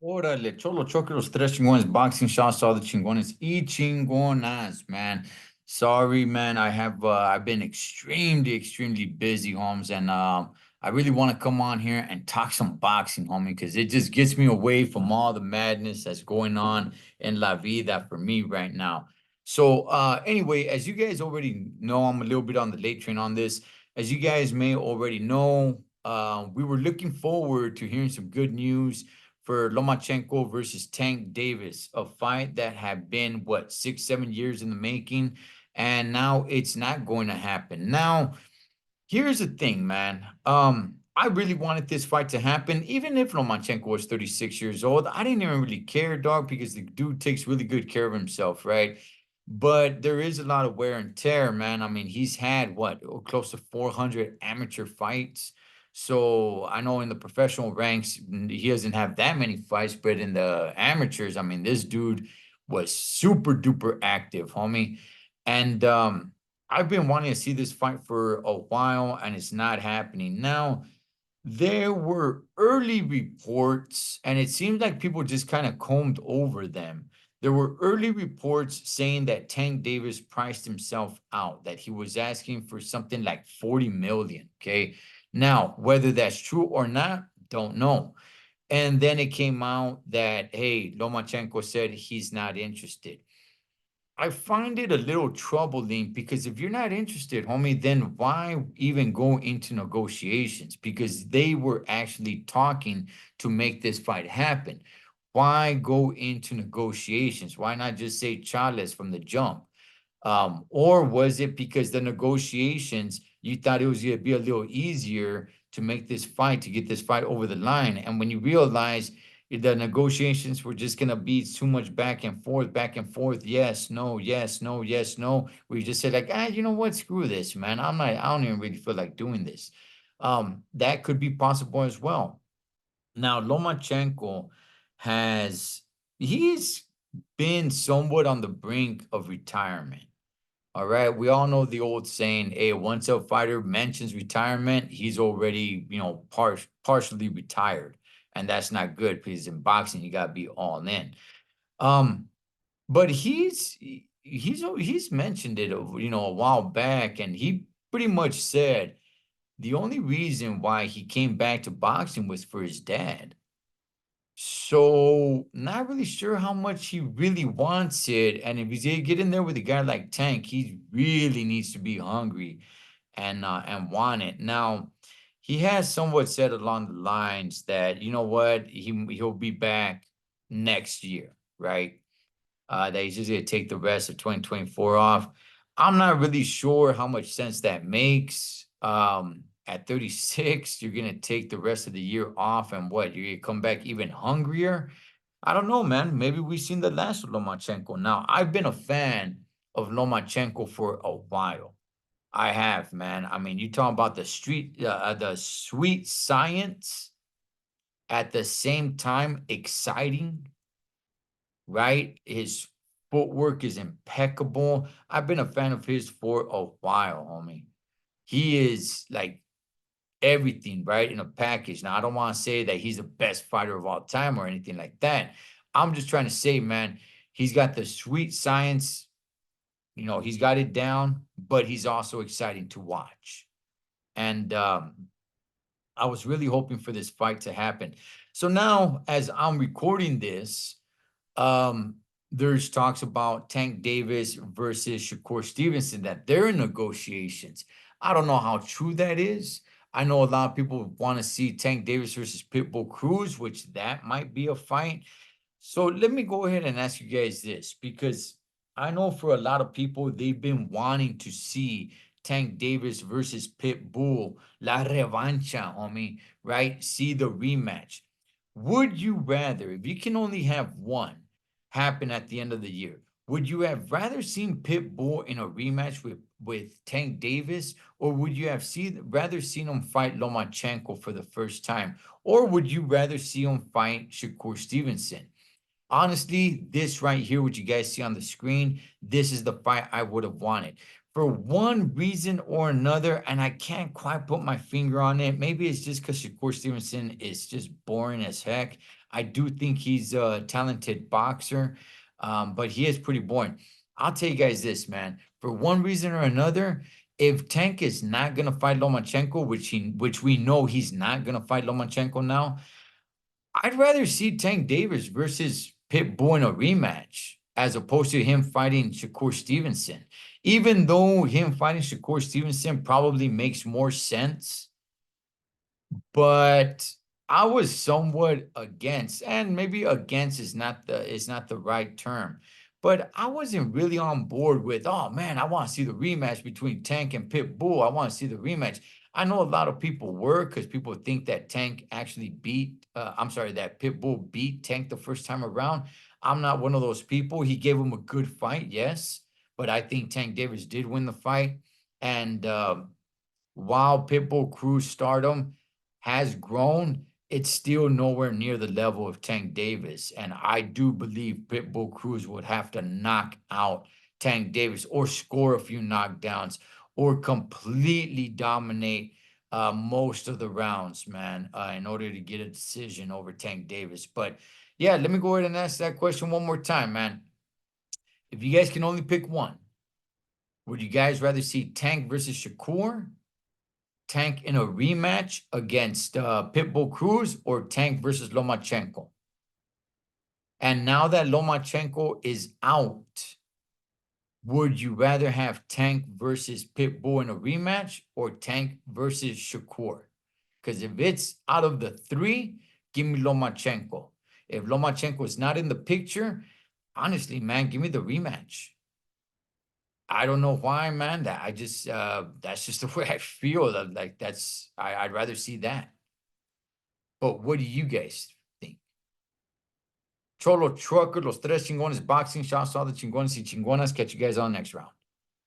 Órale, Cholo, choque los tres chingones, boxing shots, all the chingones, y chingonas, man. Sorry, man. I've been extremely busy, Holmes, and I really want to come on here and talk some boxing, homie, because it just gets me away from all the madness that's going on in La Vida for me right now. So, anyway, as you guys already know, I'm a little bit on the late train on this. As you guys may already know, we were looking forward to hearing some good news for Lomachenko versus Tank Davis, a fight that had been, what, 6, 7 years in the making, and now it's not going to happen. Now, here's the thing, man. I really wanted this fight to happen, even if Lomachenko was 36 years old. I didn't even really care, dog, because the dude takes really good care of himself, right? But there is a lot of wear and tear, man. I mean, he's had what, close to 400 amateur fights. So I know in the professional ranks, he doesn't have that many fights, but in the amateurs, I mean, this dude was super duper active, homie. And I've been wanting to see this fight for a while, and it's not happening. Now, there were early reports, and it seems like people just kind of combed over them. There were early reports saying that Tank Davis priced himself out, that he was asking for something like 40 million. Okay. Now, whether that's true or not, don't know. And then it came out that, hey, Lomachenko said he's not interested. I find it a little troubling because if you're not interested, homie, then why even go into negotiations? Because they were actually talking to make this fight happen. Why go into negotiations? Why not just say Chales from the jump? Or was it because the negotiations, you thought it was going to be a little easier to make this fight, to get this fight over the line? And when you realize the negotiations were just going to be too much back and forth, yes, no, yes, no, yes, no, where you just said like, you know what, screw this, man. I don't even really feel like doing this. That could be possible as well. Now, Lomachenko has, he's been somewhat on the brink of retirement. All right. We all know the old saying, hey, once a fighter mentions retirement, he's already, partially retired. And that's not good because in boxing, you gotta be all in. Um, but he's mentioned it, a while back, and he pretty much said the only reason why he came back to boxing was for his dad. So not really sure how much he really wants it. And if he's gonna get in there with a guy like Tank, he really needs to be hungry and want it. Now, he has somewhat said along the lines that, you know what, he'll be back next year, right? That he's just gonna take the rest of 2024 off. I'm not really sure how much sense that makes. At 36, you're gonna take the rest of the year off, and what? You're gonna come back even hungrier? I don't know, man. Maybe we've seen the last of Lomachenko. Now, I've been a fan of Lomachenko for a while. I have, man. I mean, you talking about the sweet science at the same time exciting, right? His footwork is impeccable. I've been a fan of his for a while, homie. He is like everything, right, in a package. Now, I don't want to say that he's the best fighter of all time or anything like that. I'm just trying to say, man, he's got the sweet science, he's got it down, but he's also exciting to watch. And I was really hoping for this fight to happen. So now, as I'm recording this, um, there's talks about Tank Davis versus Shakur Stevenson, that they're in negotiations. I don't know how true that is. I know a lot of people want to see Tank Davis versus Pitbull Cruz, which that might be a fight. So let me go ahead and ask you guys this, because I know for a lot of people, they've been wanting to see Tank Davis versus Pitbull, La Revancha, homie, right? See the rematch. Would you rather, if you can only have one happen at the end of the year, would you have rather seen Pitbull in a rematch with Tank Davis, or would you have rather seen him fight Lomachenko for the first time, or would you rather see him fight Shakur Stevenson? Honestly, this right here, what you guys see on the screen, this is the fight I would have wanted. for one reason or another, and I can't quite put my finger on it. Maybe it's just because Shakur Stevenson is just boring as heck. I do think he's a talented boxer, but he is pretty boring. I'll tell you guys this, man. For one reason or another, if Tank is not gonna fight Lomachenko, which we know he's not gonna fight Lomachenko now, I'd rather see Tank Davis versus Pitbull in a rematch as opposed to him fighting Shakur Stevenson. Even though him fighting Shakur Stevenson probably makes more sense, but I was somewhat against, and maybe against is not the right term, but I wasn't really on board with, oh man, I want to see the rematch between Tank and Pitbull. I want to see the rematch. I know a lot of people were because people think that Tank actually that Pitbull beat Tank the first time around. I'm not one of those people. He gave him a good fight, yes, but I think Tank Davis did win the fight. And while Pitbull Cruz stardom has grown, it's still nowhere near the level of Tank Davis. And I do believe Pitbull Cruz would have to knock out Tank Davis or score a few knockdowns or completely dominate most of the rounds, man, in order to get a decision over Tank Davis. But yeah, let me go ahead and ask that question one more time, man. If you guys can only pick one, would you guys rather see Tank versus Shakur, Tank in a rematch against Pitbull Cruz, or Tank versus Lomachenko? And now that Lomachenko is out, would you rather have Tank versus Pitbull in a rematch or Tank versus Shakur? Because if it's out of the three, give me Lomachenko. If Lomachenko is not in the picture, honestly, man, give me the rematch. I don't know why, man. That's just the way I feel. Like I'd rather see that. But what do you guys think? Cholo Trucker, Los Tres Chingones Boxing, shouts to all the chingones y chingonas. Catch you guys on the next round.